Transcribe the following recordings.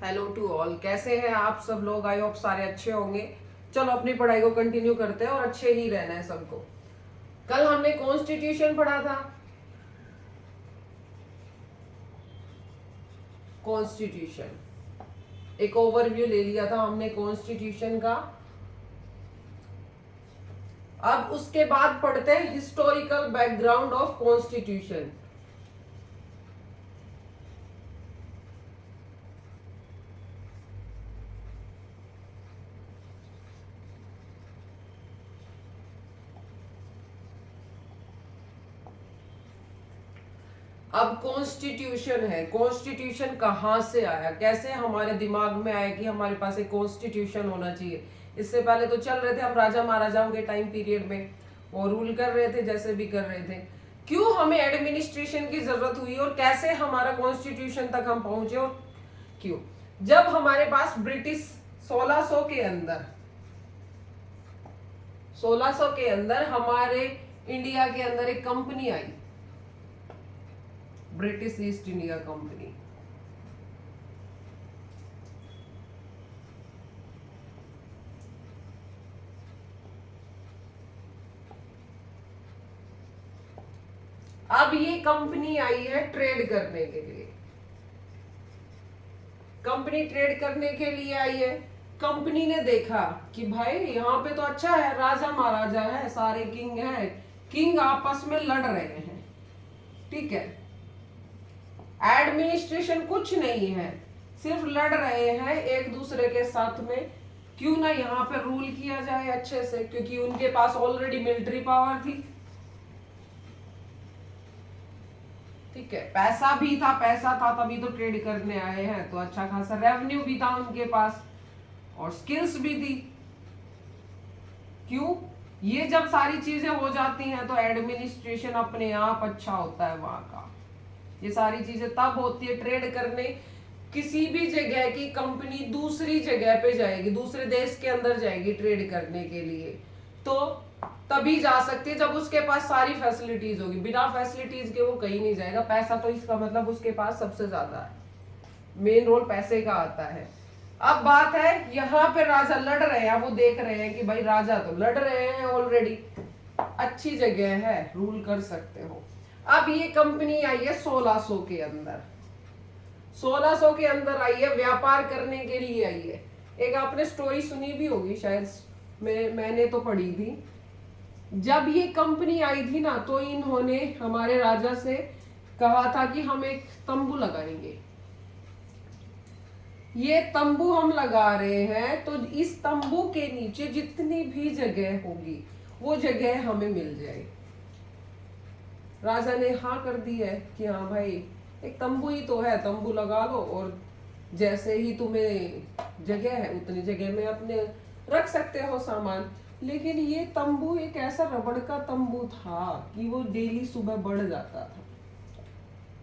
Hello to all, कैसे हैं आप सब लोग। आई होप सारे अच्छे होंगे। चलो अपनी पढ़ाई को कंटिन्यू करते हैं और अच्छे ही रहना है सबको। कल हमने कॉन्स्टिट्यूशन पढ़ा था। कॉन्स्टिट्यूशन एक ओवरव्यू ले लिया था हमने कॉन्स्टिट्यूशन का। अब उसके बाद पढ़ते हैं हिस्टोरिकल बैकग्राउंड ऑफ कॉन्स्टिट्यूशन। अब कॉन्स्टिट्यूशन है, कॉन्स्टिट्यूशन कहाँ से आया, कैसे हमारे दिमाग में आया कि हमारे पास एक कॉन्स्टिट्यूशन होना चाहिए। इससे पहले तो चल रहे थे हम राजा महाराजाओं के टाइम पीरियड में और रूल कर रहे थे जैसे भी कर रहे थे। क्यों हमें एडमिनिस्ट्रेशन की जरूरत हुई और कैसे हमारा कॉन्स्टिट्यूशन तक हम पहुंचे और क्यों। जब हमारे पास ब्रिटिश 1600 के अंदर 1600 के अंदर हमारे इंडिया के अंदर एक कंपनी आई, ब्रिटिश ईस्ट इंडिया कंपनी। अब ये कंपनी आई है ट्रेड करने के लिए। कंपनी ट्रेड करने के लिए आई है। कंपनी ने देखा कि भाई यहाँ पे तो अच्छा है, राजा महाराजा है, सारे किंग हैं, किंग आपस में लड़ रहे हैं, ठीक है, एडमिनिस्ट्रेशन कुछ नहीं है, सिर्फ लड़ रहे हैं एक दूसरे के साथ में। क्यों ना यहाँ पे रूल किया जाए अच्छे से, क्योंकि उनके पास ऑलरेडी मिलिट्री पावर थी, ठीक है, पैसा भी था, पैसा था तभी तो ट्रेड करने आए हैं, तो अच्छा खासा रेवेन्यू भी था उनके पास और स्किल्स भी थी। क्यों, ये जब सारी चीजें हो जाती हैं तो एडमिनिस्ट्रेशन अपने आप अच्छा होता है वहां का। ये सारी चीजें तब होती है ट्रेड करने। किसी भी जगह की कंपनी दूसरी जगह पे जाएगी, दूसरे देश के अंदर जाएगी ट्रेड करने के लिए, तो तभी जा सकती है जब उसके पास सारी फैसिलिटीज होगी। बिना फैसिलिटीज के वो कहीं नहीं जाएगा। पैसा तो इसका मतलब उसके पास सबसे ज्यादा है, मेन रोल पैसे का आता है। अब बात है यहाँ पे राजा लड़ रहे हैं, वो देख रहे हैं कि भाई राजा तो लड़ रहे हैं ऑलरेडी, अच्छी जगह है, रूल कर सकते हो। अब ये कंपनी आई है 1600 के अंदर, 1600 के अंदर आई है, व्यापार करने के लिए आई है। एक आपने स्टोरी सुनी भी होगी शायद, मैंने तो पढ़ी थी। जब ये कंपनी आई थी ना, तो इन्होंने हमारे राजा से कहा था कि हम एक तंबू लगाएंगे। ये तंबू हम लगा रहे हैं तो इस तंबू के नीचे जितनी भी जगह होगी वो जगह हमें मिल जाए। राजा ने हाँ कर दी है कि हाँ भाई एक तंबू ही तो है, तंबू लगा लो और जैसे ही तुम्हें जगह है उतनी जगह में अपने रख सकते हो सामान। लेकिन ये तंबू एक ऐसा रबड़ का तंबू था कि वो डेली सुबह बढ़ जाता था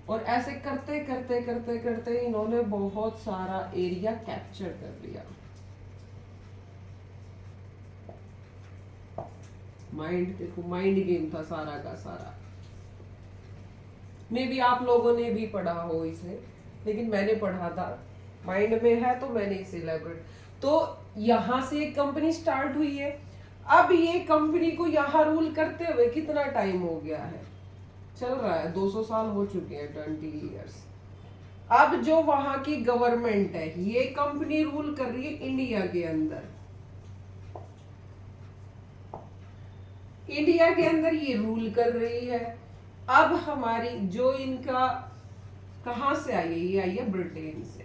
और ऐसे करते करते करते करते इन्होंने बहुत सारा एरिया कैप्चर कर लिया। माइंड देखो, माइंड गेम था सारा का सारा। मे भी आप लोगों ने भी पढ़ा हो इसे, लेकिन मैंने पढ़ा था, माइंड में है तो मैंने इसे इलेबोरेट। तो यहां से एक कंपनी स्टार्ट हुई है। अब ये कंपनी को यहाँ रूल करते हुए कितना टाइम हो गया है, चल रहा है 200 साल हो चुके हैं, 20 इयर्स। अब जो वहां की गवर्नमेंट है, ये कंपनी रूल कर रही है इंडिया के अंदर। इंडिया के अंदर ये रूल कर रही है। अब हमारी जो इनका कहां से आई है, ये आई है ब्रिटेन से।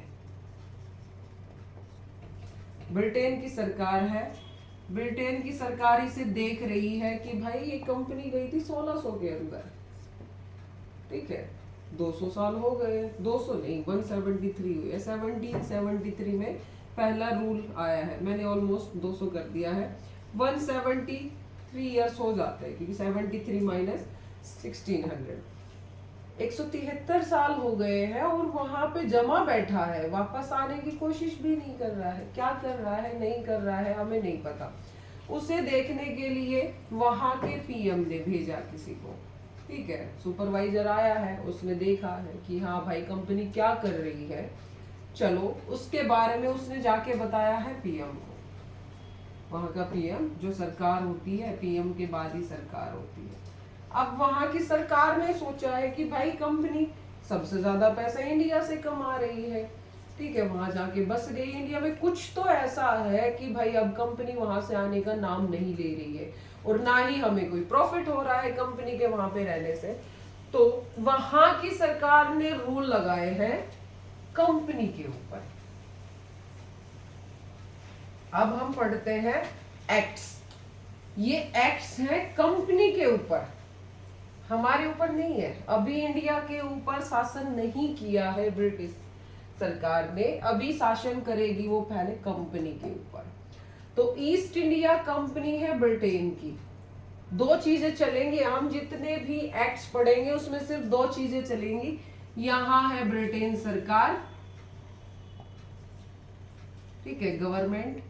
ब्रिटेन की सरकार है, ब्रिटेन की सरकार इसे देख रही है कि भाई ये कंपनी गई थी 1600 के अंदर, ठीक है, 200 साल हो गए, 200 नहीं 173 हुई है, 1773 में पहला रूल आया है। मैंने ऑलमोस्ट 200 कर दिया है, 173 ईयर्स हो जाते हैं क्योंकि 73 माइनस 1600, 173 साल हो गए हैं और वहां पे जमा बैठा है, वापस आने की कोशिश भी नहीं कर रहा है। क्या कर रहा है नहीं कर रहा है हमें नहीं पता। उसे देखने के लिए वहां के पीएम ने भेजा किसी को, ठीक है, सुपरवाइजर आया है, उसने देखा है कि हाँ भाई कंपनी क्या कर रही है, चलो उसके बारे में उसने जाके बताया है पीएम को, वहां का पीएम जो सरकार होती है, पीएम के बाद ही सरकार होती है। अब वहां की सरकार ने सोचा है कि भाई कंपनी सबसे ज्यादा पैसा इंडिया से कमा रही है, ठीक है, वहां जाके बस गई इंडिया में। कुछ तो ऐसा है कि भाई अब कंपनी वहां से आने का नाम नहीं ले रही है और ना ही हमें कोई प्रॉफिट हो रहा है कंपनी के वहां पे रहने से। तो वहां की सरकार ने रूल लगाए हैं कंपनी के ऊपर। अब हम पढ़ते हैं एक्ट्स। ये एक्ट्स हैं कंपनी के ऊपर, हमारे ऊपर नहीं है। अभी इंडिया के ऊपर शासन नहीं किया है ब्रिटिश सरकार ने, अभी शासन करेगी वो पहले कंपनी के ऊपर। तो ईस्ट इंडिया कंपनी है ब्रिटेन की। दो चीजें चलेंगी, हम जितने भी एक्ट्स पढ़ेंगे उसमें सिर्फ दो चीजें चलेंगी। यहां है ब्रिटेन सरकार, ठीक है, गवर्नमेंट,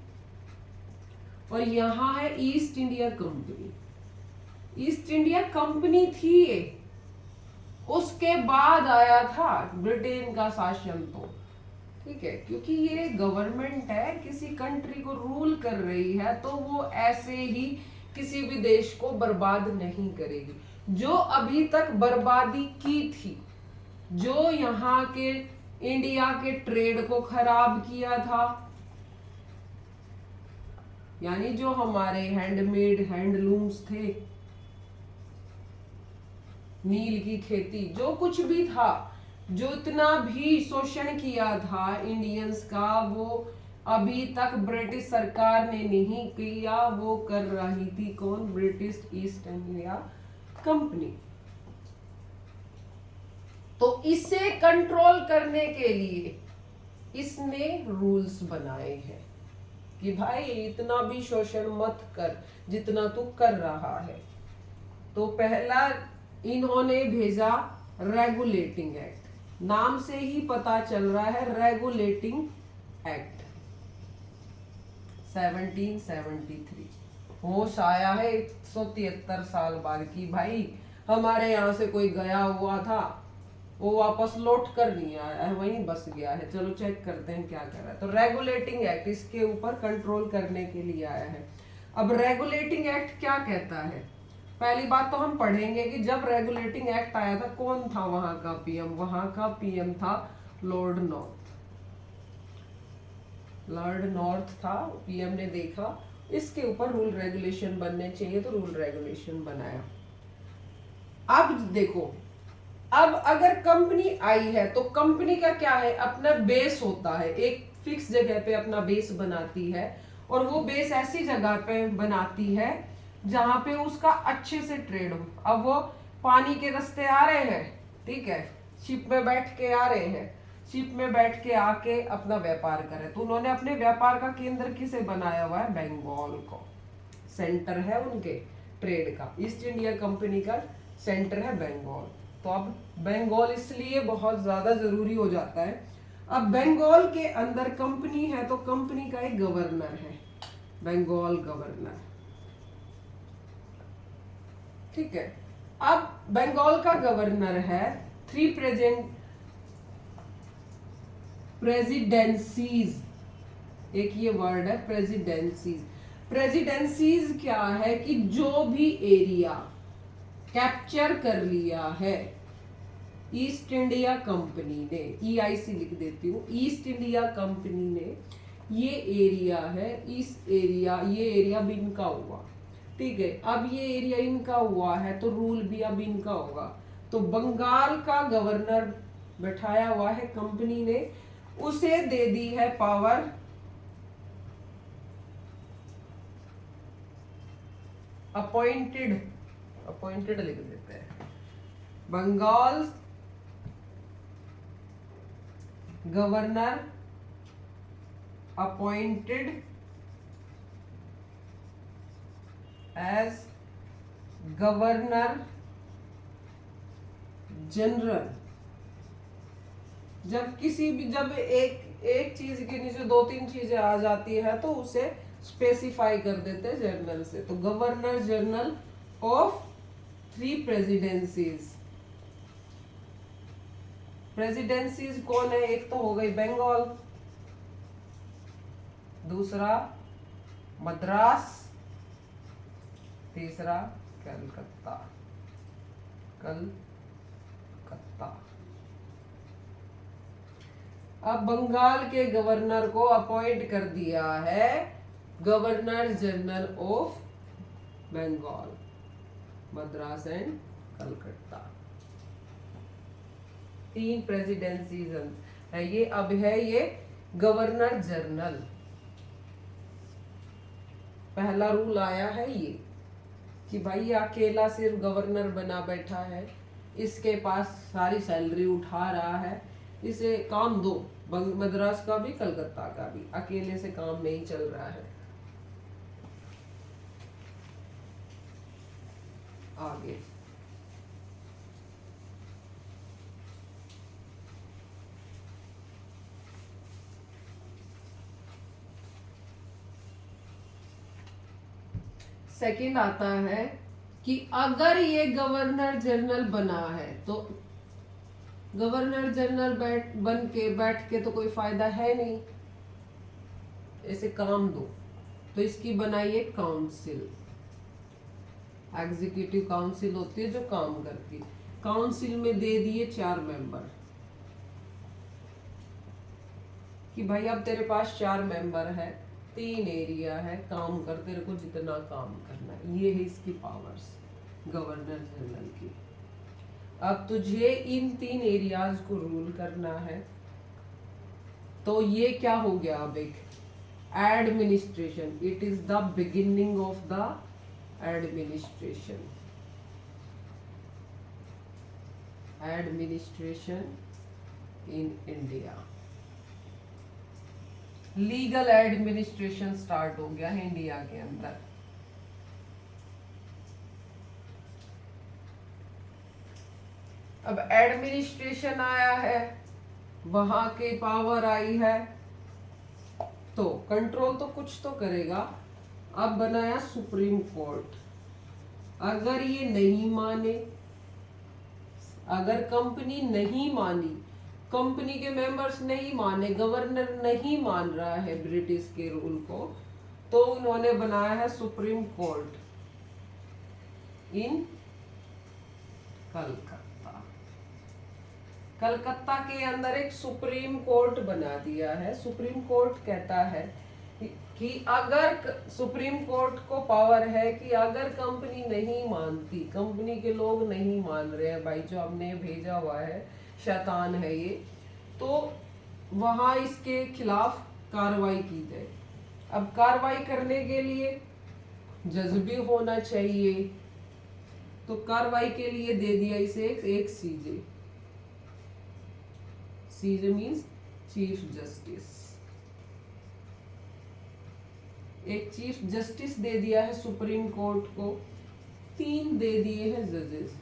और यहां है east India company. East India company थी ये, उसके बाद आया था ब्रिटेन का शासन। तो ठीक है, क्योंकि ये गवर्नमेंट है, किसी कंट्री को रूल कर रही है, तो वो ऐसे ही किसी भी देश को बर्बाद नहीं करेगी। जो अभी तक बर्बादी की थी, जो यहाँ के इंडिया के ट्रेड को खराब किया था, यानी जो हमारे हैंडमेड हैंडलूम्स थे, नील की खेती, जो कुछ भी था, जो इतना भी शोषण किया था इंडियंस का, वो अभी तक ब्रिटिश सरकार ने नहीं किया, वो कर रही थी कौन? British east India company. तो इसे कंट्रोल करने के लिए इसने रूल्स बनाए हैं कि भाई इतना भी शोषण मत कर जितना तू कर रहा है। तो पहला इन्होंने भेजा रेगुलेटिंग एक्ट, नाम से ही पता चल रहा है रेगुलेटिंग एक्ट 1773। होश आया है 173 साल बाद की भाई हमारे यहाँ से कोई गया हुआ था, वो वापस लौट कर नहीं आया है, वहीं बस गया है, चलो चेक करते हैं क्या कर रहा है। तो रेगुलेटिंग एक्ट इसके ऊपर कंट्रोल करने के लिए आया है। अब रेगुलेटिंग एक्ट क्या कहता है? पहली बात तो हम पढ़ेंगे कि जब रेगुलेटिंग एक्ट आया था कौन था वहां का पीएम? वहां का पीएम था लॉर्ड नॉर्थ। लॉर्ड नॉर्थ था पीएम, ने देखा इसके ऊपर रूल रेगुलेशन बनने चाहिए तो रूल रेगुलेशन बनाया। अब देखो, अब अगर कंपनी आई है तो कंपनी का क्या है? अपना बेस होता है, एक फिक्स जगह पे अपना बेस बनाती है, और वो बेस ऐसी जगह पे बनाती है जहां पे उसका अच्छे से ट्रेड हो। अब वो पानी के रास्ते आ रहे हैं, ठीक है, शिप में बैठ के आ रहे हैं, शिप में बैठ के आके अपना व्यापार करें, तो उन्होंने अपने व्यापार का केंद्र किसे बनाया हुआ है? बंगाल को सेंटर है उनके ट्रेड का। ईस्ट इंडिया कंपनी का सेंटर है बंगाल। तो अब बंगाल इसलिए बहुत ज्यादा जरूरी हो जाता है। अब बंगाल के अंदर कंपनी है तो कंपनी का एक गवर्नर है, बंगाल गवर्नर, ठीक है। अब बंगाल का गवर्नर है, 3 प्रेसिडेंसीज, एक ये वर्ड है प्रेसिडेंसीज। प्रेसिडेंसीज क्या है कि जो भी एरिया कैप्चर कर लिया है ईस्ट इंडिया कंपनी ने, EIC लिख देती हूँ, ईस्ट इंडिया कंपनी ने, ये एरिया है, इस एरिया, ये एरिया भी इनका हुआ, ठीक है। अब ये एरिया इनका हुआ है तो रूल भी अब इनका होगा। तो बंगाल का गवर्नर बैठाया हुआ है कंपनी ने, उसे दे दी है पावर अपॉइंटेड लिख देते हैं, Bengal governor appointed as governor general. जब किसी भी, जब एक चीज के नीचे 2-3 चीजें आ जाती है तो उसे स्पेसिफाई कर देते हैं जनरल से। तो governor general of 3 presidencies, presidencies कौन है? एक तो हो गई बंगाल, दूसरा मद्रास, तीसरा कलकत्ता। कलकत्ता। अब बंगाल के गवर्नर को अपॉइंट कर दिया है governor general of Bengal, Madras and Calcutta. 3 presidencies है ये। अब है ये गवर्नर जनरल। पहला रूल आया है ये कि भाई ये अकेला सिर्फ गवर्नर बना बैठा है, इसके पास सारी सैलरी उठा रहा है, इसे काम दो। मद्रास का भी कलकत्ता का भी, अकेले से काम नहीं चल रहा है। आगे सेकंड आता है कि अगर ये गवर्नर जनरल बना है तो गवर्नर जनरल बैठ के तो कोई फायदा है नहीं, इसे काम दो। तो इसकी बनाइए काउंसिल। एग्जीक्यूटिव काउंसिल होती है जो काम करती है। काउंसिल में दे दिए 4 मेंबर कि भाई अब तेरे पास 4 मेंबर है, 3 एरिया है, काम कर, तेरे को जितना काम करना है। ये है इसकी पावर्स गवर्नर जनरल की। अब तुझे इन 3 एरियाज को रूल करना है। तो ये क्या हो गया? अब एक administration. It is the beginning of the administration. Administration in India. Legal administration start हो गया है इंडिया के अंदर। अब एडमिनिस्ट्रेशन आया है, वहां के पावर आई है, तो कंट्रोल तो कुछ तो करेगा। अब बनाया सुप्रीम कोर्ट। अगर ये नहीं माने, अगर कंपनी नहीं मानी, कंपनी के मेंबर्स नहीं माने, गवर्नर नहीं मान रहा है ब्रिटिश के रूल को, तो उन्होंने बनाया है सुप्रीम कोर्ट इन कलकत्ता। कलकत्ता के अंदर एक सुप्रीम कोर्ट बना दिया है। सुप्रीम कोर्ट कहता है कि अगर सुप्रीम कोर्ट को पावर है कि अगर कंपनी नहीं मानती, कंपनी के लोग नहीं मान रहे हैं, भाई जो हमने भेजा हुआ है शैतान है ये, तो वहां इसके खिलाफ कार्रवाई की जाए। अब कार्रवाई करने के लिए जज भी होना चाहिए, तो कार्रवाई के लिए दे दिया इसे एक सीजे। सीजे मीन्स चीफ जस्टिस। एक चीफ जस्टिस दे दिया है सुप्रीम कोर्ट को, 3 दे दिए हैं जजेस।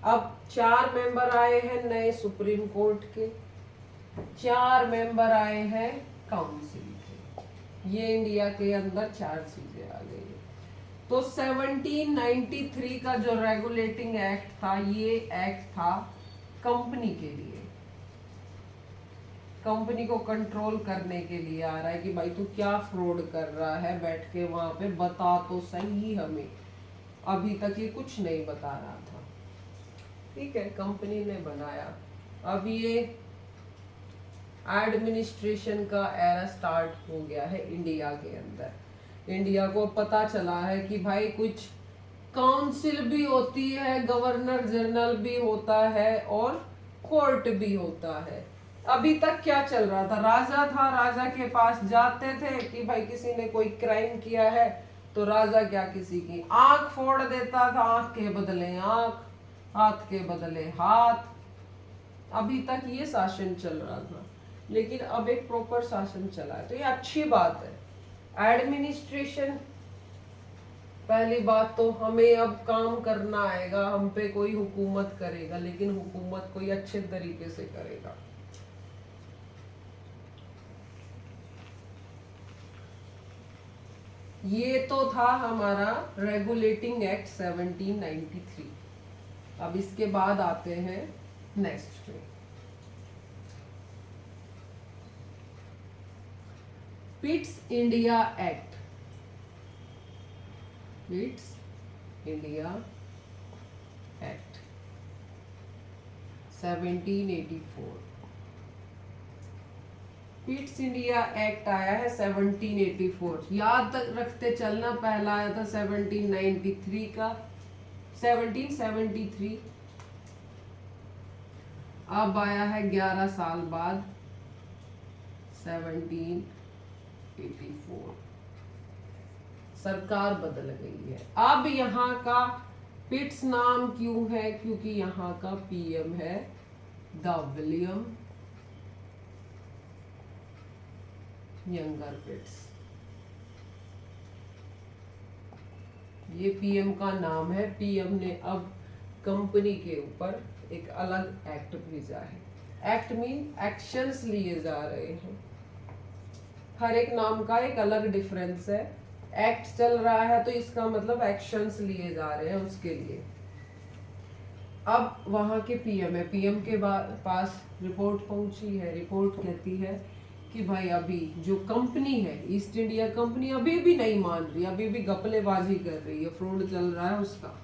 अब 4 मेंबर आए हैं नए सुप्रीम कोर्ट के, 4 मेंबर आए हैं काउंसिल के। ये इंडिया के अंदर 4 चीजें आ गई। तो 1793 का जो रेगुलेटिंग एक्ट था, ये एक्ट था कंपनी के लिए, कंपनी को कंट्रोल करने के लिए आ रहा है कि भाई तू क्या फ्रॉड कर रहा है, बैठ के वहां पे बता तो सही हमें। अभी तक ये कुछ नहीं बता रहा था, ठीक है, कंपनी ने बनाया। अब ये एडमिनिस्ट्रेशन का एरा स्टार्ट हो गया है इंडिया के अंदर। इंडिया को पता चला है कि भाई कुछ काउंसिल भी होती है, गवर्नर जनरल भी होता है और कोर्ट भी होता है। अभी तक क्या चल रहा था? राजा था, राजा के पास जाते थे कि भाई किसी ने कोई क्राइम किया है, तो राजा क्या किसी की आंख फोड़ देता था, आंख के बदले आंख, हाथ के बदले हाथ। अभी तक ये शासन चल रहा था, लेकिन अब एक प्रॉपर शासन चला है, तो ये अच्छी बात है। एडमिनिस्ट्रेशन, पहली बात तो हमें अब काम करना आएगा, हम पे कोई हुकूमत करेगा, लेकिन हुकूमत कोई अच्छे तरीके से करेगा। ये तो था हमारा रेगुलेटिंग एक्ट 1793। अब इसके बाद आते हैं नेक्स्ट पे, Pitt's India act. Pitt's India act 1784। Pitt's India act आया है 1784। याद तक रखते चलना, पहला आया था 1793 का, 1773। अब आया है 11 साल बाद 1784। सरकार बदल गई है। अब यहाँ का पिट्स नाम क्यों है? क्योंकि यहाँ का पीएम है द विलियम यंगर पिट्स। ये पीएम का नाम है। पीएम ने अब कंपनी के ऊपर एक अलग एक्ट भेजा है। एक्ट मीन एक्शंस लिए जा रहे हैं। हर एक नाम का एक अलग डिफरेंस है। एक्ट चल रहा है तो इसका मतलब एक्शंस लिए जा रहे हैं उसके लिए। अब वहां के पीएम है, पीएम के पास रिपोर्ट पहुंची है। रिपोर्ट कहती है कि भाई अभी जो कंपनी है ईस्ट इंडिया कंपनी अभी भी नहीं मान रही, अभी भी घपलेबाजी कर रही है, फ्रॉड चल रहा है उसका।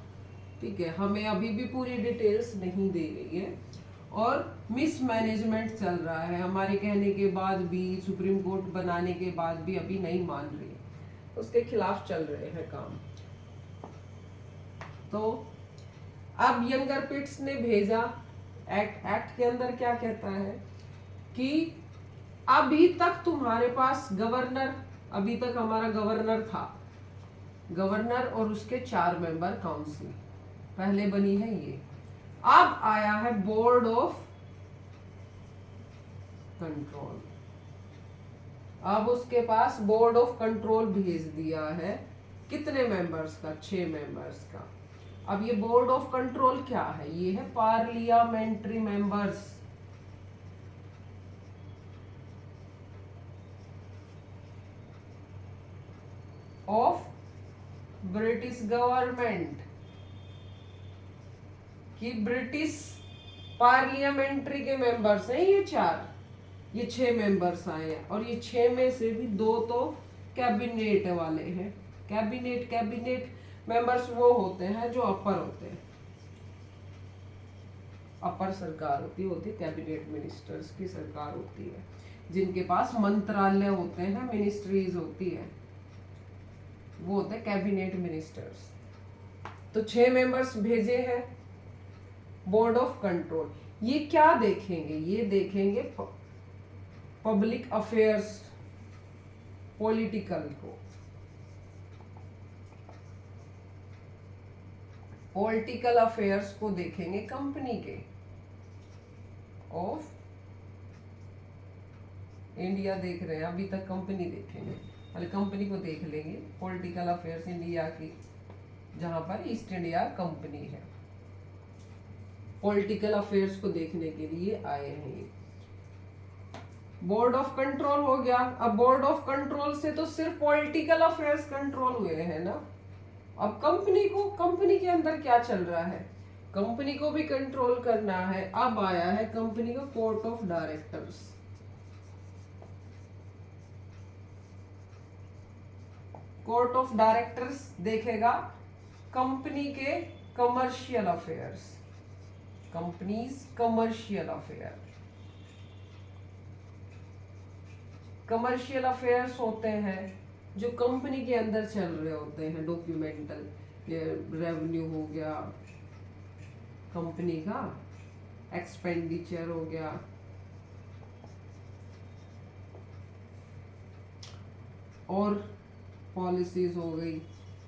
ठीक है, हमें अभी भी पूरी डिटेल्स नहीं दे रही है और मिसमैनेजमेंट चल रहा है। हमारे कहने के बाद भी, सुप्रीम कोर्ट बनाने के बाद भी अभी नहीं मान रही है, उसके खिलाफ चल रहे हैं काम। तो अब यंगर पिट्स ने भेजा एक्ट। एक्ट के अंदर क्या कहता है कि अभी तक तुम्हारे पास गवर्नर, अभी तक हमारा गवर्नर था, गवर्नर और उसके 4 मेंबर काउंसिल, पहले बनी है ये। अब आया है बोर्ड ऑफ कंट्रोल। अब उसके पास बोर्ड ऑफ कंट्रोल भेज दिया है। कितने मेंबर्स का? 6 मेंबर्स का। अब ये बोर्ड ऑफ कंट्रोल क्या है? ये है parliamentary members. Of British government, कि ब्रिटिश पार्लियामेंट्री के मेंबर्स हैं ये 4। ये 6 मेंबर्स आए हैं और ये 6 में से भी 2 तो कैबिनेट वाले हैं। कैबिनेट मेंबर्स वो होते हैं जो अपर होते हैं, अपर सरकार होती है कैबिनेट मिनिस्टर्स की सरकार होती है, जिनके पास मंत्रालय होते हैं, मिनिस्ट्रीज होती है, वो होते हैं कैबिनेट मिनिस्टर्स। तो 6 मेंबर्स भेजे हैं बोर्ड ऑफ कंट्रोल। ये क्या देखेंगे? ये देखेंगे पब्लिक अफेयर्स, पॉलिटिकल को, पॉलिटिकल अफेयर्स को देखेंगे कंपनी के ऑफ इंडिया। देख रहे हैं, अभी तक कंपनी देखेंगे, पहले कंपनी को देख लेंगे, पॉलिटिकल अफेयर्स इंडिया की, जहां पर ईस्ट इंडिया कंपनी है। पॉलिटिकल अफेयर्स को देखने के लिए आए हैं ये। बोर्ड ऑफ कंट्रोल हो गया। अब बोर्ड ऑफ कंट्रोल से तो सिर्फ पॉलिटिकल अफेयर्स कंट्रोल हुए हैं ना। अब कंपनी के अंदर क्या चल रहा है, कंपनी को भी कंट्रोल करना है। अब आया है कंपनी का court of directors. Court of directors देखेगा कंपनी के commercial affairs, companies commercial affair. Commercial affairs होते हैं जो कंपनी के अंदर चल रहे होते हैं, डॉक्यूमेंटल, रेवेन्यू हो गया कंपनी का, एक्सपेंडिचर हो गया, और पॉलिसीज हो गई।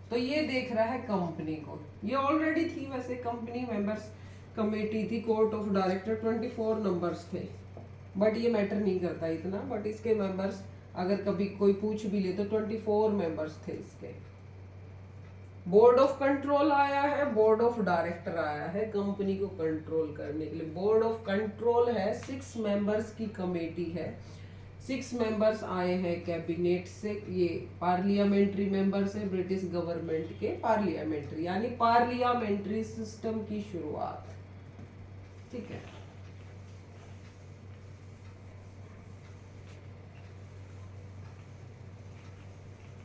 तो ये देख रहा है कंपनी को। ये ऑलरेडी थी वैसे कंपनी मेंबर्स कमेटी थी, कोर्ट ऑफ डायरेक्टर 24 नंबर्स थे, बट ये मैटर नहीं करता इतना। बट इसके मेंबर्स अगर कभी कोई पूछ भी ले तो 24 मेंबर्स थे इसके। बोर्ड ऑफ कंट्रोल आया है, बोर्ड ऑफ डायरेक्टर आया है कंपनी को कंट्रोल करने के लिए। बोर्ड ऑफ कंट्रोल है 6 मेंबर्स की कमेटी है, 6 मेंबर्स आए हैं कैबिनेट से, ये पार्लियामेंट्री मेंबर्स है ब्रिटिश गवर्नमेंट के, पार्लियामेंट्री यानी पार्लियामेंट्री सिस्टम की शुरुआत, ठीक है।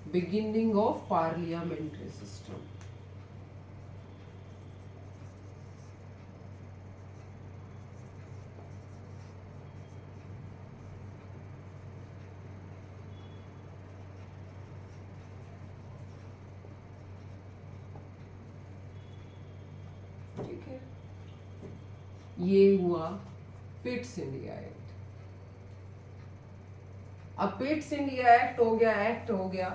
Beginning of parliamentary system. ठीक है, ये हुआ पिट्स इंडिया एक्ट। अब पिट्स इंडिया एक्ट हो गया, एक्ट हो गया।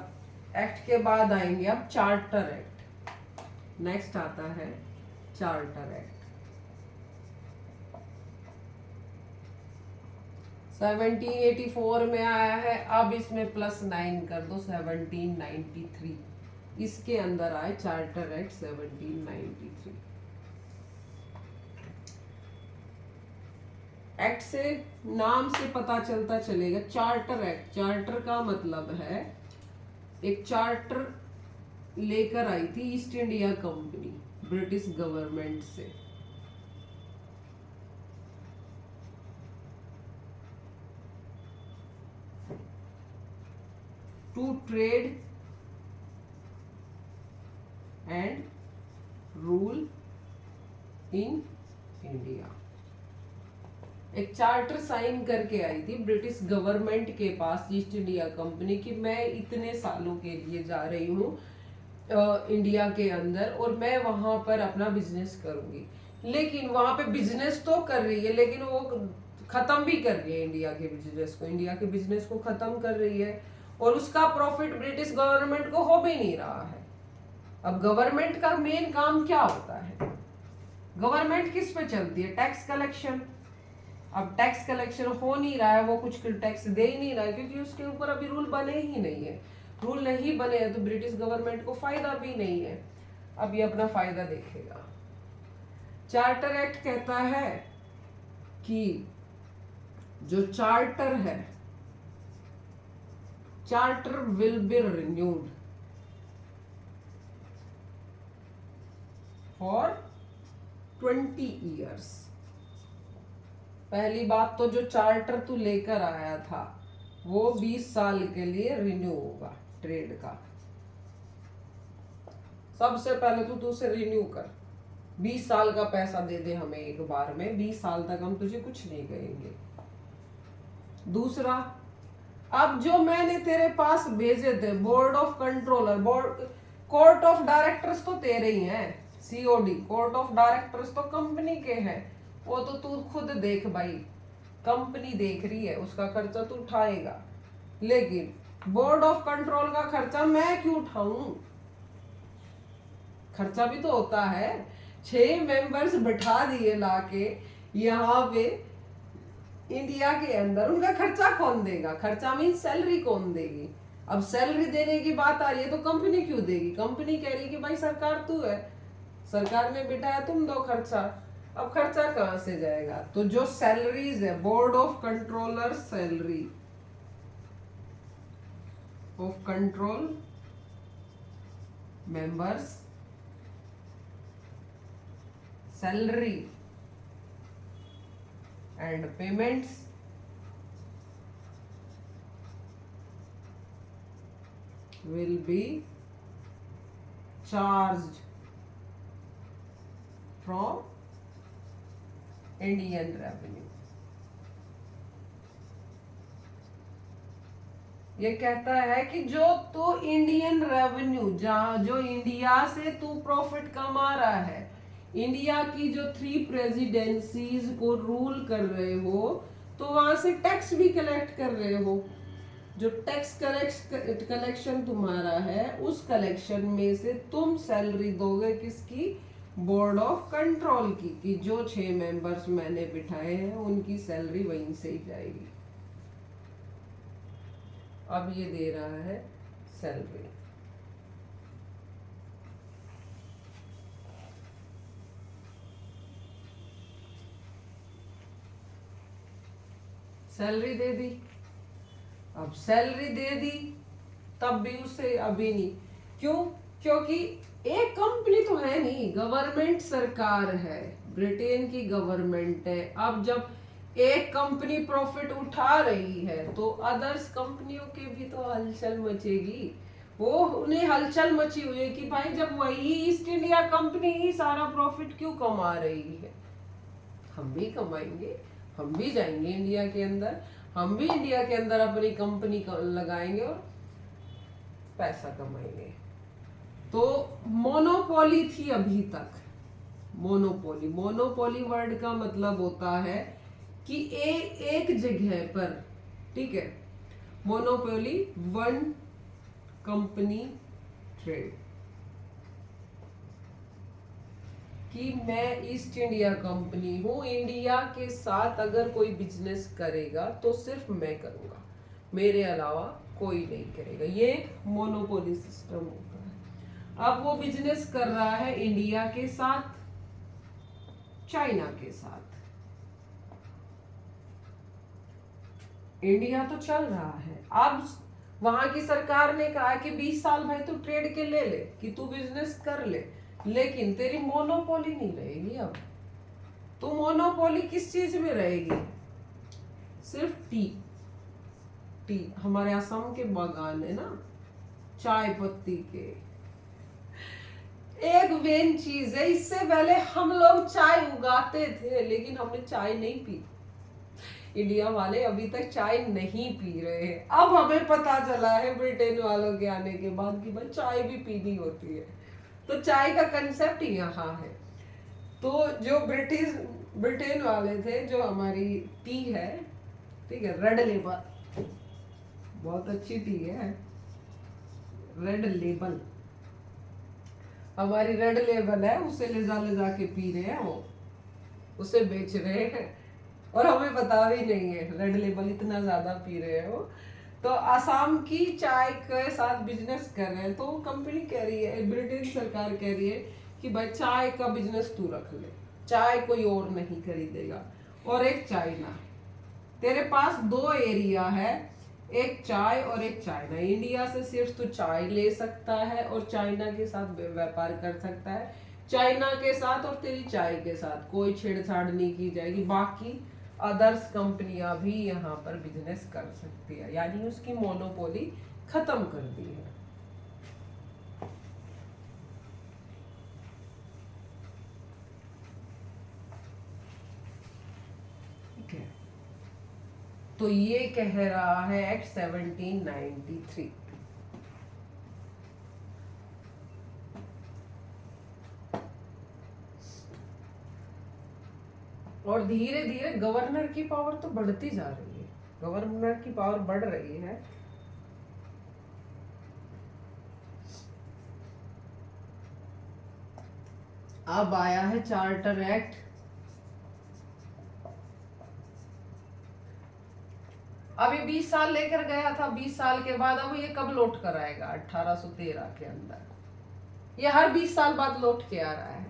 एक्ट के बाद आएंगे अब चार्टर एक्ट। नेक्स्ट आता है चार्टर एक्ट। 1784 में आया है, अब इसमें +9 कर दो, 1793। इसके अंदर आए चार्टर एक्ट 1793। एक्ट से, नाम से पता चलता चलेगा, चार्टर एक्ट। चार्टर का मतलब है एक चार्टर लेकर आई थी East India Company British government से। To trade and rule in India. एक चार्टर साइन करके आई थी ब्रिटिश गवर्नमेंट के पास ईस्ट इंडिया कंपनी की, मैं इतने सालों के लिए जा रही हूँ इंडिया के अंदर और मैं वहां पर अपना बिजनेस करूंगी। लेकिन वहां पे बिजनेस तो कर रही है, लेकिन वो खत्म भी कर रही है इंडिया के बिजनेस को, इंडिया के बिजनेस को खत्म कर रही है और उसका प्रॉफिट ब्रिटिश गवर्नमेंट को हो भी नहीं रहा है। अब गवर्नमेंट का मेन काम क्या होता है? गवर्नमेंट किस पे चलती है? Tax collection. अब टैक्स कलेक्शन हो नहीं रहा है, वो कुछ टैक्स दे ही नहीं रहा है क्योंकि उसके ऊपर अभी रूल बने ही नहीं है। रूल नहीं बने हैं तो ब्रिटिश गवर्नमेंट को फायदा भी नहीं है। अब ये अपना फायदा देखेगा। चार्टर एक्ट कहता है कि जो चार्टर है, charter will be renewed for 20 years. पहली बात तो जो चार्टर तू लेकर आया था वो 20 साल के लिए रिन्यू होगा ट्रेड का। सबसे पहले तू उसे रिन्यू कर, 20 साल का पैसा दे दे हमें एक बार में, 20 साल तक हम तुझे कुछ नहीं कहेंगे। दूसरा, अब जो मैंने तेरे पास भेजे थे board of controller, board court of directors तो तेरे ही हैं, सीओडी कोर्ट ऑफ डायरेक्टर्स तो कंपनी के हैं, वो तो तू खुद देख भाई, कंपनी देख रही है, उसका खर्चा तू उठाएगा। लेकिन बोर्ड ऑफ कंट्रोल का खर्चा मैं क्यों उठाऊं? खर्चा भी तो होता है। 6 मेंबर्स बिठा दिए लाके यहाँ पे इंडिया के अंदर, उनका खर्चा कौन देगा? खर्चा मीन सैलरी कौन देगी? अब सैलरी देने की बात आ रही है तो कंपनी क्यों देगी? कंपनी कह रही है कि भाई सरकार तू है, सरकार ने बिठाया, तुम दो खर्चा। अब खर्चा कहां से जाएगा? तो जो सैलरीज है, board of controller salary of control members salary and payments will be charged from Indian revenue। ये कहता है कि जो तो इंडियन रेवेन्यू, जहां जो इंडिया से तू प्रॉफिट कमा रहा है, इंडिया की जो 3 प्रेसिडेंसीज को रूल कर रहे हो, तो वहां से टैक्स भी कलेक्ट कर रहे हो। जो टैक्स कलेक्शन तुम्हारा है, उस कलेक्शन में से तुम सैलरी दोगे किसकी? बोर्ड ऑफ कंट्रोल की, कि जो 6 मेंबर्स मैंने बिठाए हैं उनकी सैलरी वहीं से ही जाएगी। अब ये दे रहा है सैलरी। सैलरी दे दी, अब सैलरी दे दी तब भी उसे अभी नहीं। क्यों? क्योंकि एक कंपनी तो है नहीं, गवर्नमेंट सरकार है, ब्रिटेन की गवर्नमेंट है। अब जब एक कंपनी प्रॉफिट उठा रही है तो अदर्स कंपनियों के भी तो हलचल मचेगी। वो उन्हें हलचल मची हुई है कि भाई जब वही ईस्ट इंडिया कंपनी ही सारा प्रॉफिट क्यों कमा रही है, हम भी कमाएंगे, हम भी जाएंगे इंडिया के अंदर, हम भी इंडिया के अंदर अपनी कंपनी लगाएंगे और पैसा कमाएंगे। तो मोनोपोली थी अभी तक। मोनोपोली, मोनोपोली वर्ड का मतलब होता है कि एक जगह पर, ठीक है, मोनोपोली वन कंपनी ट्रेड, कि मैं ईस्ट इंडिया कंपनी हूं, इंडिया के साथ अगर कोई बिजनेस करेगा तो सिर्फ मैं करूंगा, मेरे अलावा कोई नहीं करेगा। ये एक मोनोपोली सिस्टम होता है। अब वो बिजनेस कर रहा है इंडिया के साथ, चाइना के साथ। इंडिया तो चल रहा है। अब वहां की सरकार ने कहा कि 20 साल भाई तू ट्रेड के ले कि तू बिजनेस कर ले, लेकिन तेरी मोनोपोली नहीं रहेगी। अब तो मोनोपोली किस चीज में रहेगी? सिर्फ टी। टी, हमारे असम के बागान है ना चाय पत्ती के, एक मेन चीज है। इससे पहले हम लोग चाय उगाते थे लेकिन हमने चाय नहीं पी। इंडिया वाले अभी तक चाय नहीं पी रहे हैं। अब हमें पता चला है ब्रिटेन वालों के आने के बाद कि भाई चाय भी पीनी होती है। तो चाय का कंसेप्ट यहाँ है। तो जो ब्रिटेन वाले थे, जो हमारी टी है, ठीक है, रेड लेबल, बहुत अच्छी टी है, रेड लेबल, हमारी रेड लेबल है, उसे ले जा के पी रहे हैं, वो उसे बेच रहे हैं और हमें पता भी नहीं है रेड लेबल इतना ज्यादा पी रहे हैं वो। तो आसाम की चाय के साथ बिजनेस कर रहे हैं, तो कंपनी कह रही है, ब्रिटेन सरकार कह रही है कि भाई चाय का बिजनेस तू रख ले, चाय कोई और नहीं खरीदेगा। और एक चाइना, तेरे पास दो एरिया है, एक चाय और एक चाइना। इंडिया से सिर्फ तू चाय ले सकता है और चाइना के साथ व्यापार कर सकता है। चाइना के साथ और तेरी चाय के साथ कोई छेड़छाड़ नहीं की जाएगी। बाकी अदर्स कंपनियां भी यहाँ पर बिजनेस कर सकती है, यानी उसकी मोनोपोली खत्म कर दी है। ठीक है, तो ये कह रहा है एक्ट 1793। और धीरे धीरे गवर्नर की पावर तो बढ़ती जा रही है, गवर्नर की पावर बढ़ रही है। अब आया है चार्टर एक्ट। अभी 20 साल लेकर गया था, 20 साल के बाद अब ये कब लौट कर आएगा? 1813 के अंदर। ये हर 20 साल बाद लौट के आ रहा है,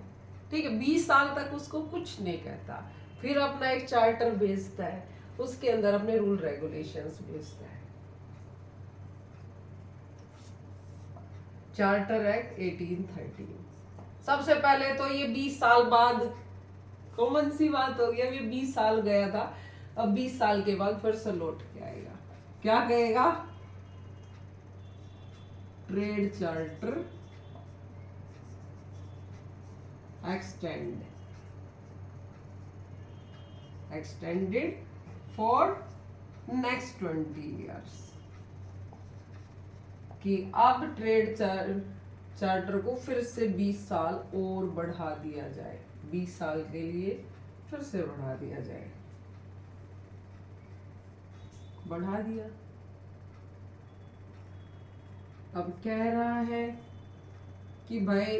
ठीक है। 20 साल तक उसको कुछ नहीं कहता, फिर अपना एक चार्टर भेजता है, उसके अंदर अपने रूल रेगुलेशंस भेजता है। Charter act 1813। सबसे पहले तो ये 20 साल बाद, कॉमन सी बात हो गई, अब ये 20 साल गया था, अब 20 साल के बाद फिर से लौट के आएगा। क्या कहेगा? Trade charter extended for next 20 years, कि अब ट्रेड चार्टर को फिर से 20 साल और बढ़ा दिया जाए, 20 साल के लिए फिर से बढ़ा दिया जाए। बढ़ा दिया। अब कह रहा है कि भाई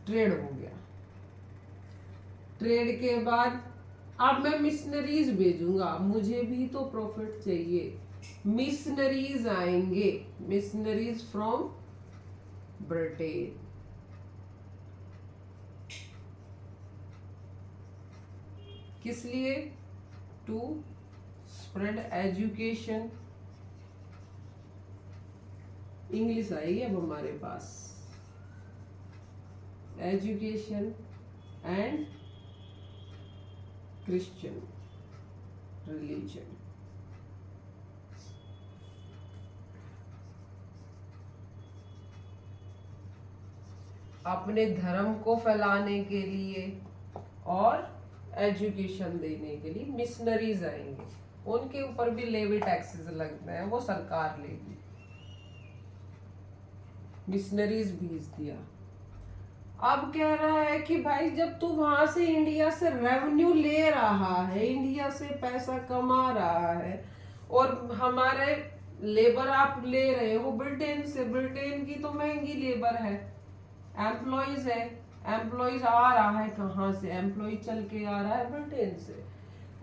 ट्रेड हो गया, ट्रेड के बाद अब मैं मिशनरीज भेजूंगा, मुझे भी तो प्रॉफिट चाहिए। मिशनरीज आएंगे, मिशनरीज फ्रॉम ब्रिटेन। किस लिए? टू स्प्रेड एजुकेशन इंग्लिश आएगी अब हमारे पास। Education and Christian religion. अपने धर्म को फैलाने के लिए और एजुकेशन देने के लिए मिशनरीज आएंगे, उनके ऊपर भी लेवी टैक्सेस लगते हैं, वो सरकार लेगी। मिशनरीज भेज दिया। अब कह रहा है कि भाई जब तू वहां से इंडिया से रेवेन्यू ले रहा है, इंडिया से पैसा कमा रहा है, और हमारे लेबर आप ले रहे हो ब्रिटेन से, ब्रिटेन की तो महंगी लेबर है, एम्प्लॉयज है, एम्प्लॉयज आ रहा है कहाँ से, एम्प्लॉय चल के आ रहा है ब्रिटेन से,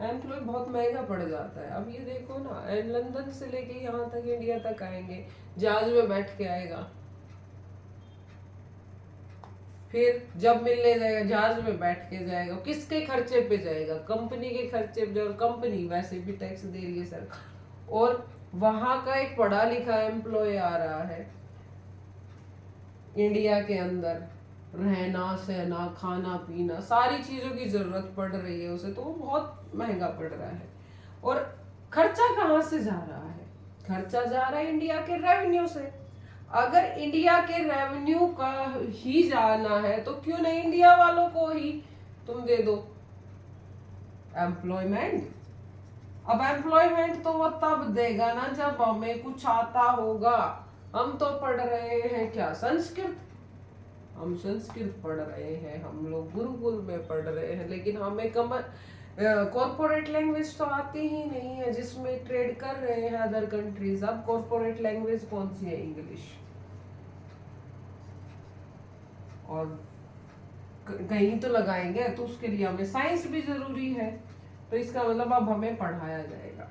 एम्प्लॉय बहुत महंगा पड़ जाता है। अब ये देखो ना, लंदन से लेके यहाँ तक इंडिया तक आएंगे, जहाज में बैठ के आएगा, फिर जब मिलने जाएगा जहाज में बैठ के जाएगा, किसके खर्चे पे जाएगा, कंपनी के खर्चे पे, और कंपनी वैसे भी टैक्स दे रही है सरकार, और वहां का एक पढ़ा लिखा एम्प्लॉय आ रहा है इंडिया के अंदर, रहना सहना खाना पीना सारी चीजों की जरूरत पड़ रही है उसे, तो वो बहुत महंगा पड़ रहा है। और खर्चा कहाँ से जा रहा है, खर्चा जा रहा है इंडिया के रेवेन्यू से। अगर इंडिया के रेवेन्यू का ही जाना है तो क्यों नहीं इंडिया वालों को ही तुम दे दो एम्प्लॉयमेंट। अब एम्प्लॉयमेंट तो वो तब देगा ना जब हमें कुछ आता होगा। हम तो पढ़ रहे हैं क्या, संस्कृत, हम संस्कृत पढ़ रहे हैं, हम लोग गुरुकुल में पढ़ रहे हैं, लेकिन हमें कॉर्पोरेट लैंग्वेज तो आती ही नहीं है जिसमें ट्रेड कर रहे हैं अदर कंट्रीज। अब कॉर्पोरेट लैंग्वेज कौन सी है, इंग्लिश। और कहीं तो लगाएंगे तो उसके लिए हमें साइंस भी जरूरी है, तो इसका मतलब अब हमें पढ़ाया जाएगा।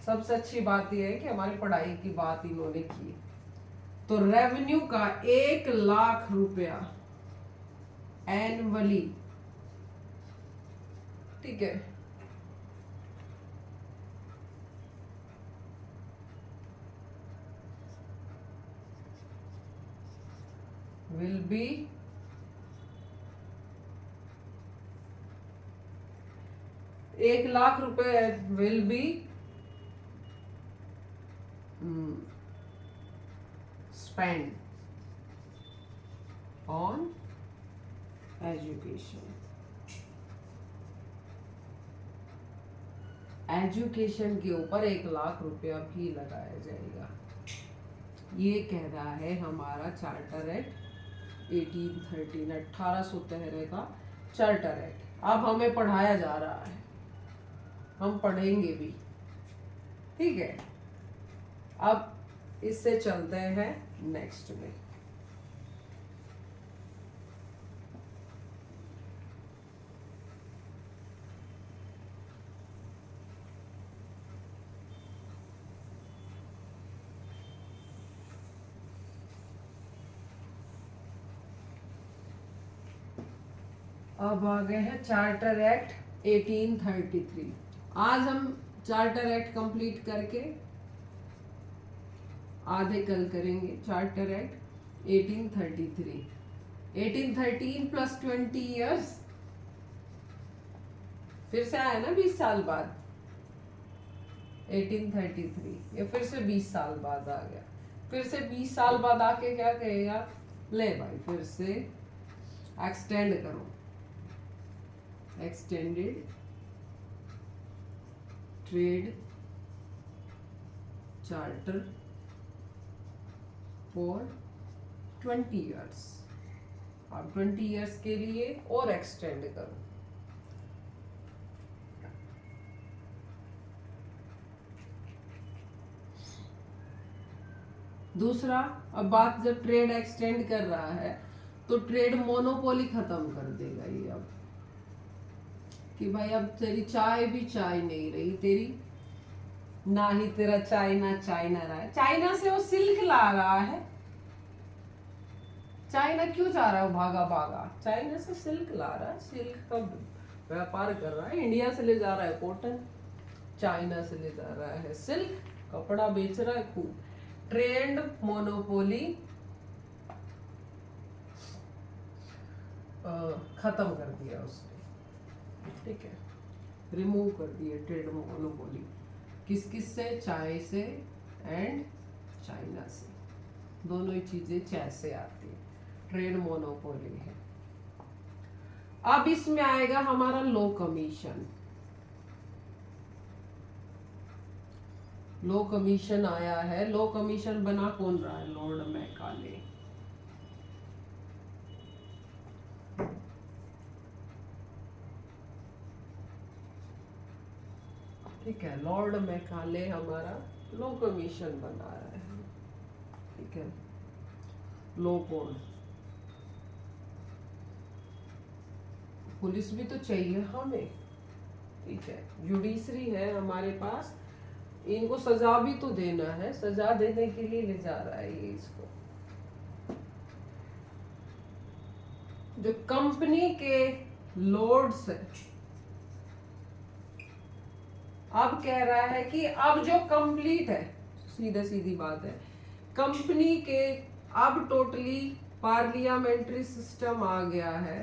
सबसे अच्छी बात यह है कि हमारी पढ़ाई की बात इन्होंने की। तो रेवेन्यू का 1,00,000 रुपया एनुअली, ठीक है, will be ₹1,00,000 will be spent on education। Education के ऊपर 1,00,000 रुपया भी लगाया जाएगा। ये कह रहा है हमारा चार्टर एक्ट 1813, 1813 का चार्टर एक्ट। अब हमें पढ़ाया जा रहा है, हम पढ़ेंगे भी, ठीक है। अब इससे चलते हैं नेक्स्ट में। अब आ गए हैं चार्टर एक्ट 1833। आज हम चार्टर एक्ट कंप्लीट करके आधे कल करेंगे। चार्टर एक्ट 1833, 1813 प्लस 20 ईयर्स, फिर से आया ना 20 साल बाद, 1833, ये फिर से 20 साल बाद आ गया। फिर से 20 साल बाद आके क्या कहेगा, ले भाई फिर से एक्सटेंड करो, extended trade charter for 20 years. अब 20 ईयर्स के लिए और एक्सटेंड करो। दूसरा, अब बात जब ट्रेड एक्सटेंड कर रहा है तो ट्रेड मोनोपोली खत्म कर देगा ये। अब कि भाई अब तेरी चाय भी चाय नहीं रही, तेरी ना ही तेरा चाइना चाइना रहा है। चाइना से वो सिल्क ला रहा है, चाइना क्यों जा रहा है भागा भागा, चाइना से सिल्क ला रहा है, सिल्क का व्यापार कर रहा है। इंडिया से ले जा रहा है कॉटन, चाइना से ले जा रहा है सिल्क, कपड़ा बेच रहा है खूब। ट्रेड मोनोपोली खत्म कर दिया उसने, ठीक है, रिमूव कर दिया ट्रेड मोनोपोली। किस किस से? चाय से एंड चाइना से, दोनों ही चीजें चाय से आती है, ट्रेड मोनोपोली है। अब इसमें आएगा हमारा लो कमीशन। लो कमीशन आया है। लो कमीशन बना कौन रहा है? Lord Macaulay. ठीक है, लॉर्ड मैकाले हमारा लो कमीशन बना रहा है, ठीक है, लो कोड। पुलिस भी तो चाहिए हमें, ठीक है, जुडिशरी है हमारे पास, इनको सजा भी तो देना है, सजा देने के लिए ले जा रहा है ये इसको। जो कंपनी के लॉर्ड्स है, अब कह रहा है कि अब जो कंप्लीट है, सीधा सीधी बात है, कंपनी के अब टोटली पार्लियामेंट्री सिस्टम आ गया है।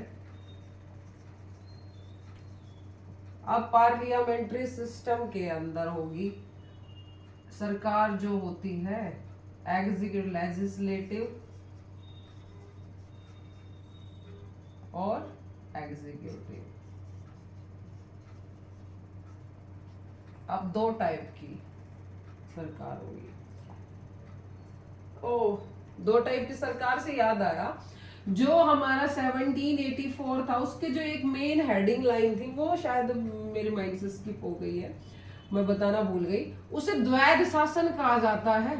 अब पार्लियामेंट्री सिस्टम के अंदर होगी सरकार जो होती है, एग्जीक्यूटिव, लेजिस्लेटिव और एग्जीक्यूटिव। अब दो टाइप की सरकार होगी। ओ, दो टाइप की सरकार से याद आया, जो हमारा 1784 था उसके जो एक मेन हेडिंग लाइन थी, वो शायद मेरे माइंड से स्किप हो गई है, मैं बताना भूल गई। उसे द्वैध शासन कहा जाता है।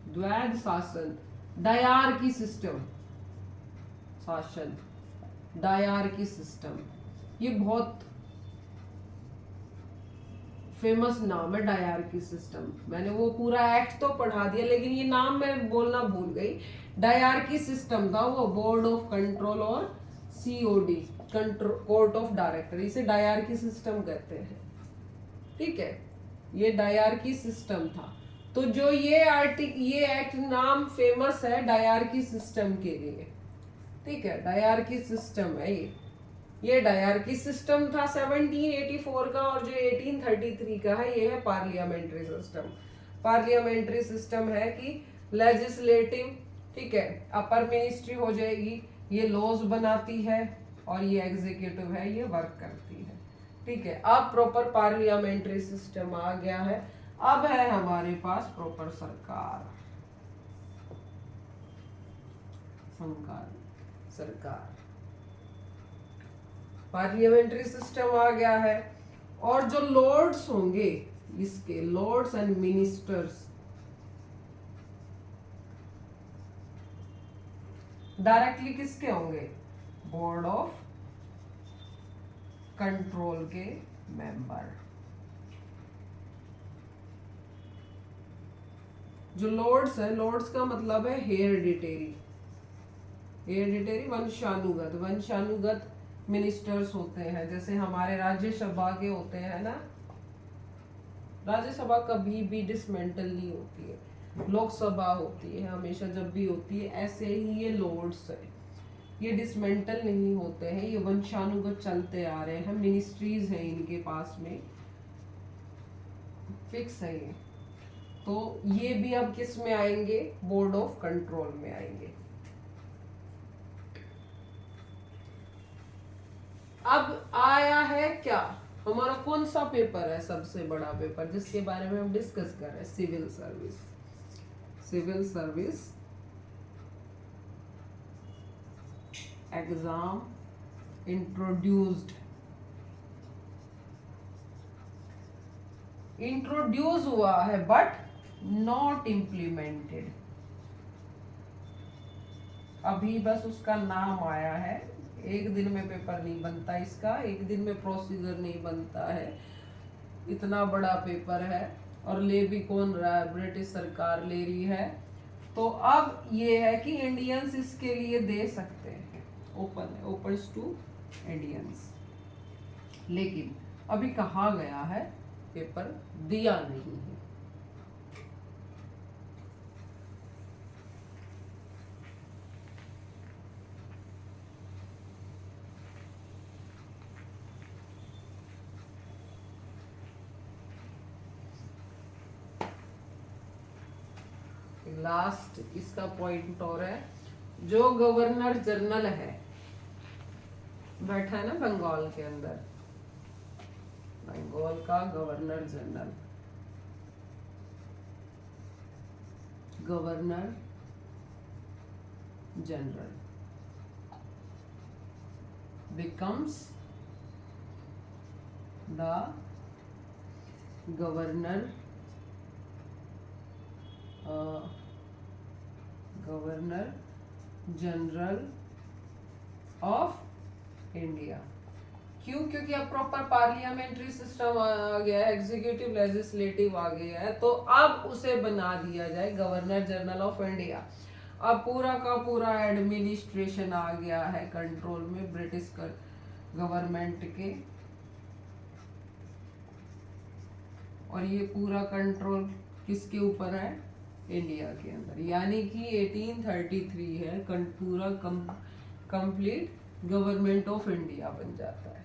द्वैध शासन, डायरकी सिस्टम, शासन, डायरकी सिस्टम, ये बहुत फेमस नाम है डायरकी सिस्टम। मैंने वो पूरा एक्ट तो पढ़ा दिया, लेकिन ये नाम मैं बोलना भूल गई। डायरकी सिस्टम था वो, बोर्ड ऑफ कंट्रोल और COD, control court of director, इसे डायरकी सिस्टम कहते हैं, ठीक है, ये डायरकी सिस्टम था। तो जो ये एक्ट नाम फेमस है डायरकी सिस्टम के लिए, ठीक है, डायरकी सिस्टम है ये डायरकी सिस्टम था 1784 का, और जो 1833 का है ये है पार्लियामेंट्री सिस्टम। पार्लियामेंट्री सिस्टम है कि लेजिस्लेटिव, ठीक है, अपर मिनिस्ट्री हो जाएगी, ये लॉज बनाती है, और ये एग्जीक्यूटिव है, ये वर्क करती है, ठीक है। अब प्रॉपर पार्लियामेंट्री सिस्टम आ गया है। अब है हमारे पास प्रॉपर सरकार, सरकार, पार्लियामेंट्री सिस्टम आ गया है। और जो लॉर्ड्स होंगे इसके, लॉर्ड्स एंड मिनिस्टर्स, डायरेक्टली किसके होंगे? बोर्ड ऑफ कंट्रोल के मेंबर। जो लॉर्ड्स है, लॉर्ड्स का मतलब है हेरिडिटेरी, हेरिडिटेरी वंशानुगत, वंशानुगत मिनिस्टर्स होते हैं। जैसे हमारे राज्यसभा के होते हैं ना, राज्यसभा कभी भी डिसमेंटल नहीं होती है, लोकसभा होती है हमेशा, जब भी होती है। ऐसे ही ये लॉर्ड्स है, ये डिसमेंटल नहीं होते हैं, ये वंशानुगत चलते आ रहे हैं, मिनिस्ट्रीज हैं इनके पास में, फिक्स है ये। तो ये भी अब किस में आएंगे? बोर्ड ऑफ कंट्रोल में आएंगे। अब आया है क्या हमारा, कौन सा पेपर है सबसे बड़ा पेपर जिसके बारे में हम डिस्कस कर रहे हैं? Civil service. Civil service exam introduce हुआ है बट नॉट इम्प्लीमेंटेड। अभी बस उसका नाम आया है, एक दिन में पेपर नहीं बनता इसका, एक दिन में प्रोसीजर नहीं बनता है, इतना बड़ा पेपर है, और ले भी कौन रहा है? ब्रिटिश सरकार ले रही है। तो अब ये है कि इंडियंस इसके लिए दे सकते हैं, ओपन है, ओपन्स टू इंडियंस। लेकिन अभी कहा गया है पेपर दिया नहीं है, लास्ट इसका पॉइंट और है, जो गवर्नर जनरल है बैठा है ना बंगाल के अंदर, बंगाल का governor general, governor general becomes the governor governor general of India. क्यों? क्योंकि अब प्रॉपर पार्लियामेंट्री सिस्टम आ गया है, एग्जीक्यूटिव लेजिस्लेटिव आ गया है, तो अब उसे बना दिया जाए गवर्नर जनरल ऑफ इंडिया। अब पूरा का पूरा एडमिनिस्ट्रेशन आ गया है कंट्रोल में ब्रिटिश गवर्नमेंट के, और ये पूरा कंट्रोल किसके ऊपर है? इंडिया के अंदर। यानी कि 1833 है पूरा कंप्लीट गवर्नमेंट ऑफ इंडिया बन जाता है,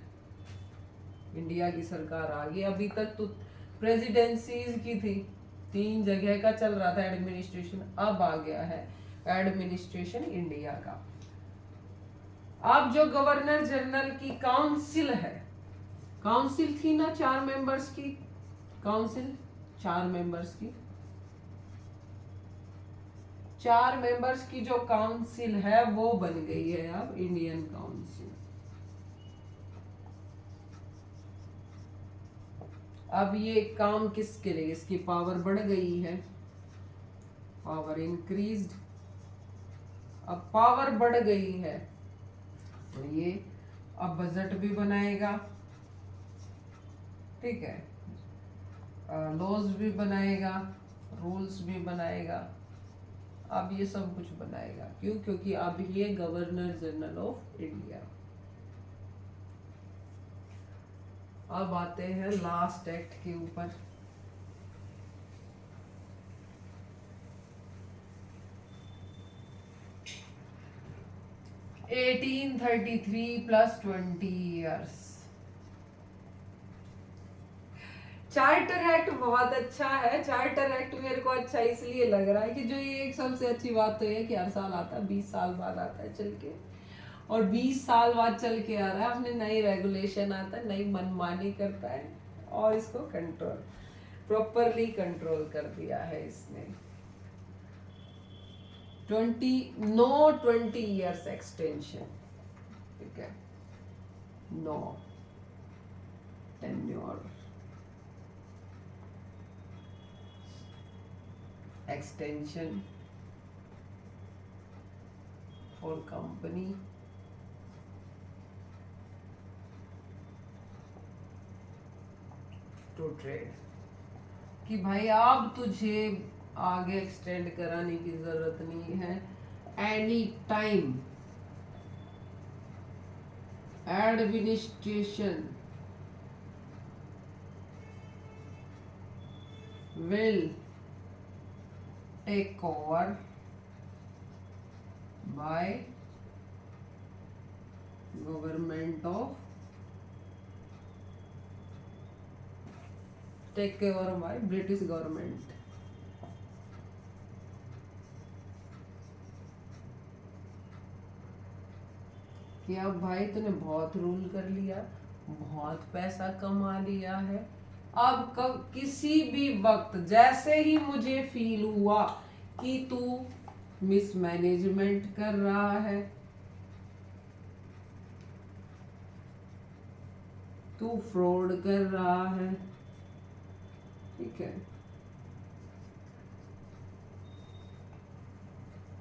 इंडिया की सरकार आ गई। अभी तक तो प्रेसिडेंसीज की थी, 3 जगह का चल रहा था एडमिनिस्ट्रेशन, अब आ गया है एडमिनिस्ट्रेशन इंडिया का। अब जो गवर्नर जनरल की काउंसिल है, काउंसिल थी ना 4 मेंबर्स की, काउंसिल 4 मेंबर्स की, 4 मेंबर्स की जो काउंसिल है वो बन गई है अब इंडियन काउंसिल। अब ये काम किसके लिए? इसकी पावर बढ़ गई है, पावर इंक्रीज्ड, अब पावर बढ़ गई है, और ये अब बजट भी बनाएगा, ठीक है, लॉज भी बनाएगा, रूल्स भी बनाएगा, अब ये सब कुछ बनाएगा। क्यों? क्योंकि अब ये गवर्नर जनरल ऑफ इंडिया। अब आते हैं लास्ट एक्ट के ऊपर। (1833) प्लस 20 years। चार्टर एक्ट बहुत अच्छा है। चार्टर एक्ट मेरे को अच्छा इसलिए लग रहा है कि जो ये एक सबसे अच्छी बात तो है कि हर साल आता है, 20 साल बाद आता है चल के, और 20 साल बाद चल के आ रहा है, अपने नई रेगुलेशन आता है, नई मनमानी करता है, और इसको कंट्रोल प्रॉपरली कंट्रोल कर दिया है इसने। 20 years एक्सटेंशन, ठीक है, no tenure extension for company to trade, कि भाई अब तुझे आगे एक्सटेंड कराने की जरूरत नहीं है, any time administration will take over by government of take over by British government। कि अब भाई तूने बहुत रूल कर लिया, बहुत पैसा कमा लिया है, अब किसी भी वक्त जैसे ही मुझे फील हुआ कि तू मिसमैनेजमेंट कर रहा है, तू फ्रॉड कर रहा है, ठीक है,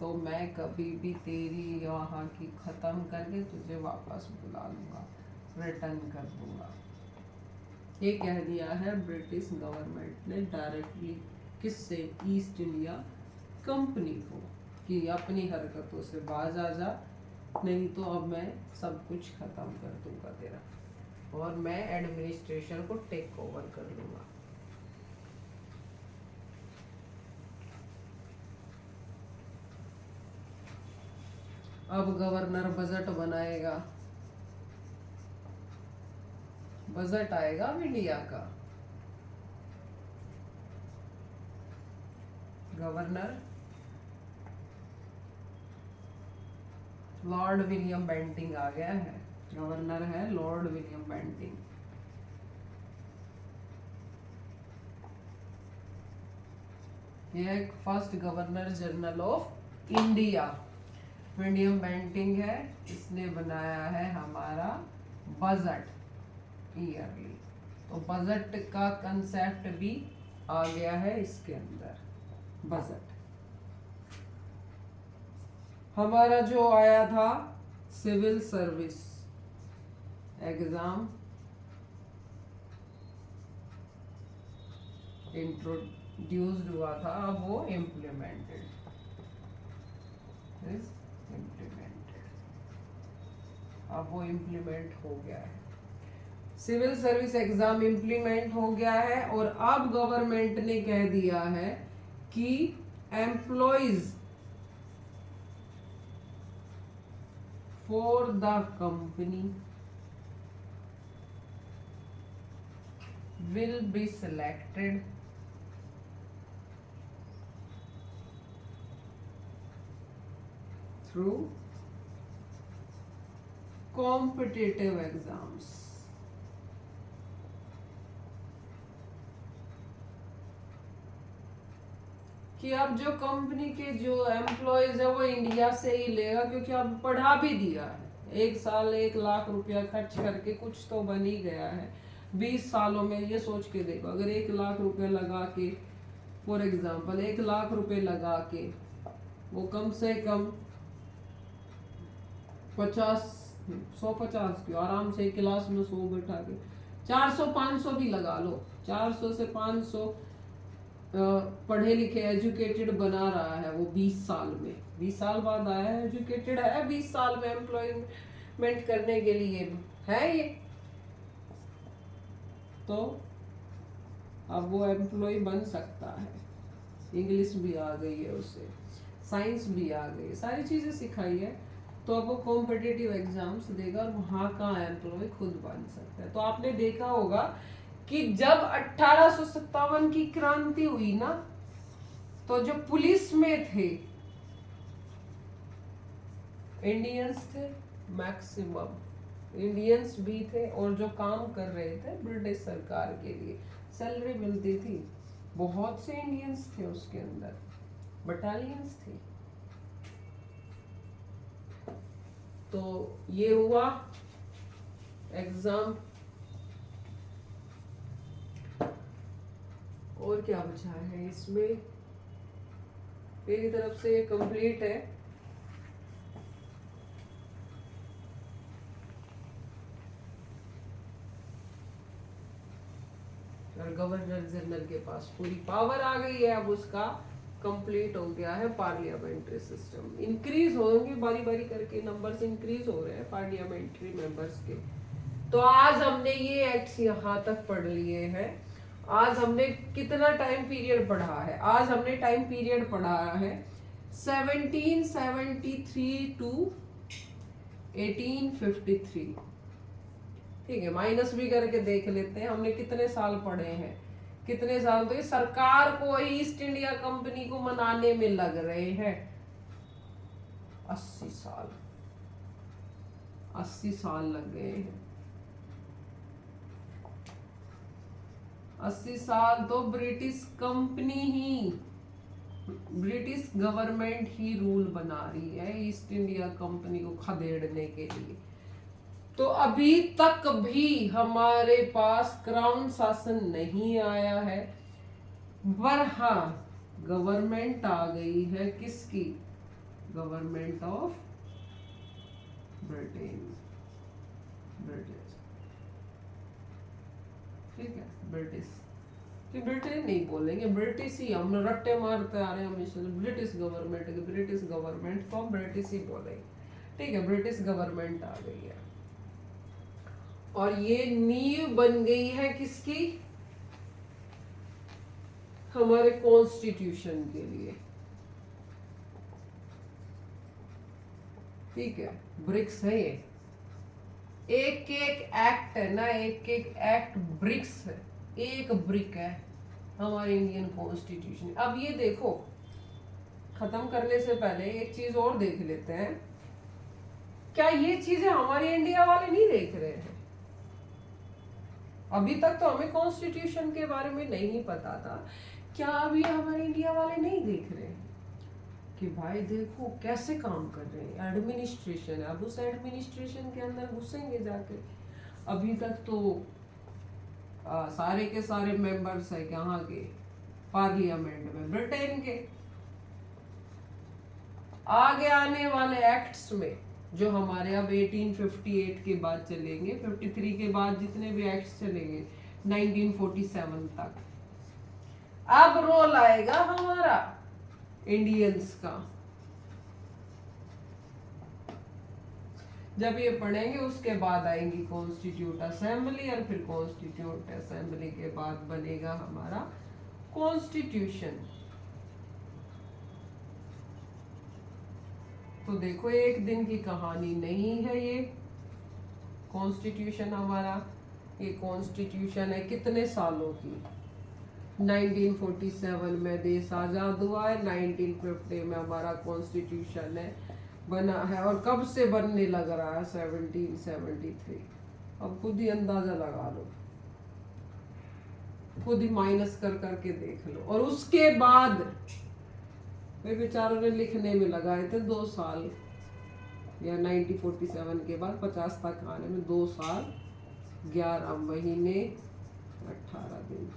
तो मैं कभी भी तेरी वहां की खत्म करके तुझे वापस बुला लूंगा, रिटर्न कर दूंगा। ये कह दिया है ब्रिटिश गवर्नमेंट ने डायरेक्टली, किससे? ईस्ट इंडिया कंपनी को, कि अपनी हरकतों से बाज आ जा, नहीं तो अब मैं सब कुछ खत्म कर दूंगा तेरा, और मैं एडमिनिस्ट्रेशन को टेक ओवर कर लूंगा। अब गवर्नर बजट बनाएगा, बजट आएगा अब इंडिया का, गवर्नर लॉर्ड विलियम बेंटिंग आ गया है, गवर्नर है लॉर्ड विलियम बेंटिंग। ये एक first governor general of India William Bentinck है। इसने बनाया है हमारा बजट ईयरली, तो बजट का कंसेप्ट भी आ गया है इसके अंदर। बजट हमारा जो आया था सिविल सर्विस एग्जाम इंट्रोड्यूस्ड हुआ था, अब वो इम्प्लीमेंटेड अब वो इम्प्लीमेंट हो गया है। सिविल सर्विस एग्जाम इम्प्लीमेंट हो गया है और अब गवर्नमेंट ने कह दिया है कि employees for the company will be selected through competitive exams। कि अब जो कंपनी के जो एम्प्लॉयज है वो इंडिया से ही लेगा, क्योंकि अब पढ़ा भी दिया है। 1 साल 1 लाख रुपया खर्च करके कुछ तो बन ही गया है। 20 सालों में ये सोच के देखो, अगर 1 लाख रुपए लगा के, फॉर एग्जाम्पल 1 लाख रुपए लगा के वो कम से कम 150 की आराम से क्लास में 100 बैठा के 400-500 भी लगा लो, 400 से 500 पढ़े लिखे एजुकेटेड बना रहा है वो 20 साल में। 20 साल बाद आया है, एजुकेटेड है, 20 साल में एम्प्लॉयमेंट करने के लिए है ये। तो अब वो एम्प्लॉय बन सकता है। इंग्लिश भी आ गई है उसे, साइंस भी आ गई है, सारी चीजें सिखाई है। तो अब वो कॉम्पिटिटिव एग्जाम्स देगा और वहां का एम्प्लॉय खुद बन सकता है। तो आपने देखा होगा कि जब 1857 की क्रांति हुई ना, तो जो पुलिस में थे इंडियंस थे, मैक्सिमम इंडियंस भी थे, और जो काम कर रहे थे ब्रिटिश सरकार के लिए सैलरी मिलती थी, बहुत से इंडियंस थे उसके अंदर, बटालियंस थी। तो ये हुआ एग्जाम। और क्या बचा है इसमें? मेरी तरफ से ये कंप्लीट है। और गवर्नर जनरल के पास पूरी पावर आ गई है, अब उसका कंप्लीट हो गया है पार्लियामेंट्री सिस्टम। इंक्रीज होंगे बारी बारी करके, नंबर्स इंक्रीज हो रहे हैं पार्लियामेंट्री मेंबर्स के। तो आज हमने ये एक्ट्स यहाँ तक पढ़ लिए हैं। आज हमने कितना टाइम पीरियड पढ़ा है? आज हमने टाइम पीरियड पढ़ा है 1773 टू 1853। ठीक है, माइनस भी करके देख लेते हैं हमने कितने साल पढ़े हैं, कितने साल। तो ये सरकार को ईस्ट इंडिया कंपनी को मनाने में लग रहे हैं 80 साल। 80 साल लग गए हैं। 80 साल तो ब्रिटिश कंपनी ही, ब्रिटिश गवर्नमेंट ही रूल बना रही है ईस्ट इंडिया कंपनी को खदेड़ने के लिए। तो अभी तक भी हमारे पास क्राउन शासन नहीं आया है, पर हाँ गवर्नमेंट आ गई है। किसकी? Government of Britain, British. ठीक है, ब्रिटिश कि ब्रिटेन नहीं बोलेंगे, ब्रिटिश ही हम रट्टे मारते आ रहे हैं हमेशा। ब्रिटिश गवर्नमेंट तो हम ब्रिटिश ही बोलेंगे। ठीक है, ब्रिटिश गवर्नमेंट आ गई है और ये नींव बन गई है किसकी? हमारे कॉन्स्टिट्यूशन के लिए। ठीक है, ब्रिक्स है ये, एक एक एक्ट है ना, एक एक एक्ट ब्रिक्स है, एक ब्रिक है हमारे इंडियन कॉन्स्टिट्यूशन। अब ये देखो, खत्म करने से पहले एक चीज और देख लेते हैं क्या ये चीजें हमारे इंडिया वाले नहीं देख रहे हैं? अभी तक तो हमें कॉन्स्टिट्यूशन के बारे में नहीं पता था, क्या अभी हमारे इंडिया वाले नहीं देख रहे हैं कि भाई देखो कैसे काम कर रहे हैं? एडमिनिस्ट्रेशन है, अब उस एडमिनिस्ट्रेशन के अंदर घुसेंगे जाके। अभी तक तो सारे के सारे मेंबर्स है कहाँ के? पार्लियामेंट में, ब्रिटेन के। आगे आने वाले एक्ट्स में जो हमारे अब 1858 के बाद चलेंगे, 53 के बाद जितने भी एक्ट्स चलेंगे 1947 तक, अब रोल आएगा हमारा इंडियंस का। जब ये पढ़ेंगे उसके बाद आएंगी कॉन्स्टिट्यूट असेंबली, और फिर कॉन्स्टिट्यूट असेंबली के बाद बनेगा हमारा कॉन्स्टिट्यूशन। तो देखो एक दिन की कहानी नहीं है ये कॉन्स्टिट्यूशन हमारा। ये कॉन्स्टिट्यूशन है कितने सालों की? 1947 में देश आजाद हुआ है, 1950 में हमारा कॉन्स्टिट्यूशन है बना है, और कब से बनने लग रहा है? 1773। अब खुद ही अंदाजा लगा लो, खुद ही माइनस कर करके देख लो। और उसके बाद वे बेचारों ने लिखने में लगाए थे 2 साल, या 1947 के बाद 50 तक आने में 2 साल 11 महीने 18 दिन।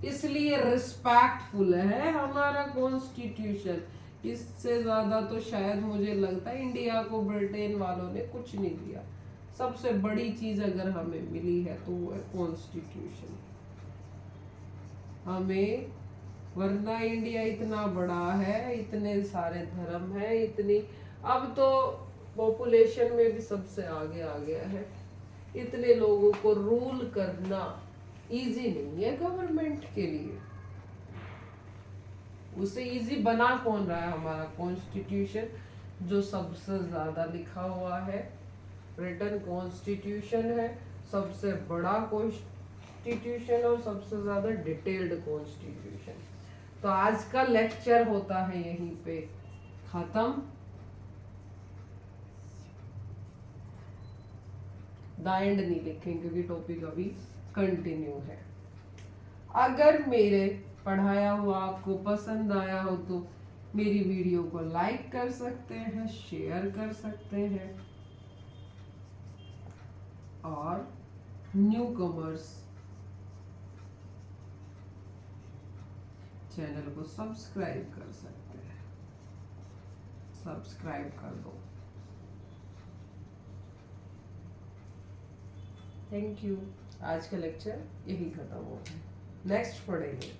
इसलिए रिस्पेक्टफुल है हमारा कॉन्स्टिट्यूशन। इससे ज्यादा तो शायद मुझे लगता है इंडिया को ब्रिटेन वालों ने कुछ नहीं दिया। सबसे बड़ी चीज अगर हमें मिली है तो वो है कॉन्स्टिट्यूशन हमें। वरना इंडिया इतना बड़ा है, इतने सारे धर्म है, इतनी, अब तो पॉपुलेशन में भी सबसे आगे आ गया है। इतने लोगों को रूल करना इजी नहीं है गवर्नमेंट के लिए। उसे इजी बना कौन रहा है? हमारा कॉन्स्टिट्यूशन, जो सबसे ज्यादा लिखा हुआ है। ब्रिटेन कॉन्स्टिट्यूशन है सबसे बड़ा कॉन्स्टिट्यूशन और सबसे ज्यादा डिटेल्ड कॉन्स्टिट्यूशन। तो आज का लेक्चर होता है यहीं पे खत्म। द एंड नहीं लिखेंगे क्योंकि टॉपिक अभी कंटिन्यू है। अगर मेरे पढ़ाया हुआ आपको पसंद आया हो तो मेरी वीडियो को लाइक कर सकते हैं, शेयर कर सकते हैं, और न्यू कमर्स चैनल को सब्सक्राइब कर सकते हैं। सब्सक्राइब कर दो। Thank you. आज का लेक्चर यही खत्म हो गया, नेक्स्ट पढ़ेंगे।